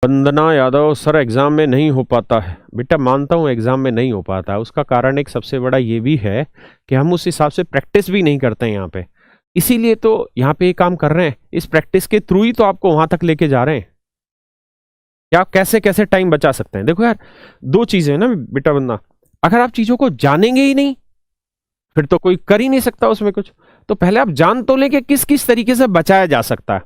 वंदना Yadav, sir exam में नहीं हो पाता है। बेटा मानता हूँ एग्ज़ाम में नहीं हो पाता है, उसका कारण एक सबसे बड़ा ये भी है कि हम उस हिसाब से प्रैक्टिस भी नहीं करते हैं यहाँ पे। इसीलिए तो यहाँ पे ये काम कर रहे हैं, इस प्रैक्टिस के थ्रू ही तो आपको वहां तक लेके जा रहे हैं कि आप कैसे कैसे टाइम बचा सकते हैं। देखो यार, दो चीजें हैं ना बेटा वंदना, अगर आप चीजों को जानेंगे ही नहीं फिर तो कोई कर ही नहीं सकता उसमें कुछ। तो पहले आप जान तो लें कि किस किस तरीके से बचाया जा सकता है।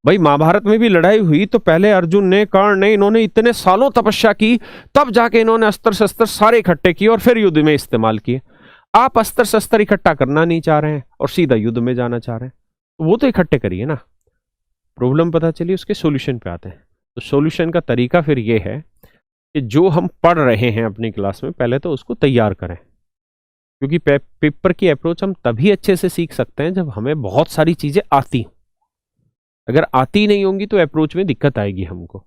भाई महाभारत में भी लड़ाई हुई तो पहले अर्जुन ने, कर्ण ने, इन्होंने इतने सालों तपस्या की, तब जाके इन्होंने अस्त्र शस्त्र सारे इकट्ठे किए और फिर युद्ध में इस्तेमाल किए। आप अस्त्र शस्त्र इकट्ठा करना नहीं चाह रहे हैं और सीधा युद्ध में जाना चाह रहे हैं, तो वो तो इकट्ठे करिए ना। प्रॉब्लम पता चली, उसके सॉल्यूशन पे आते हैं। तो सॉल्यूशन का तरीका फिर ये है कि जो हम पढ़ रहे हैं अपनी क्लास में पहले तो उसको तैयार करें, क्योंकि पेपर की अप्रोच हम तभी अच्छे से सीख सकते हैं जब हमें बहुत सारी चीजें आती हों। अगर आती नहीं होंगी तो अप्रोच में दिक्कत आएगी हमको।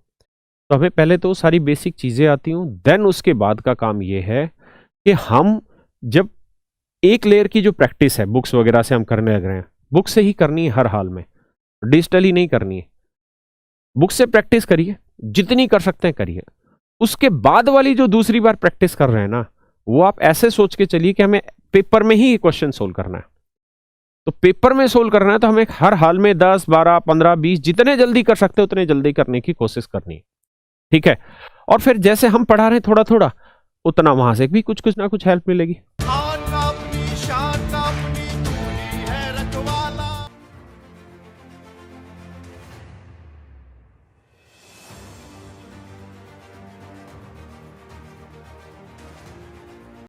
तो हमें पहले तो सारी बेसिक चीजें आती हों, देन उसके बाद का काम ये है कि हम जब एक लेयर की जो प्रैक्टिस है बुक्स वगैरह से हम करने लग रहे हैं, बुक से ही करनी है हर हाल में, डिजिटली नहीं करनी है। बुक से प्रैक्टिस करिए, जितनी कर सकते हैं करिए। उसके बाद वाली जो दूसरी बार प्रैक्टिस कर रहे हैं ना, वो आप ऐसे सोच के चलिए कि हमें पेपर में ही ये क्वेश्चन सोल्व करना है। तो पेपर में सोल्व करना है तो हमें हर हाल में 10, 12, 15, 20 जितने जल्दी कर सकते हैं उतने जल्दी करने की कोशिश करनी है। ठीक है, और फिर जैसे हम पढ़ा रहे हैं थोड़ा थोड़ा, उतना वहां से भी कुछ कुछ ना कुछ हेल्प मिलेगी।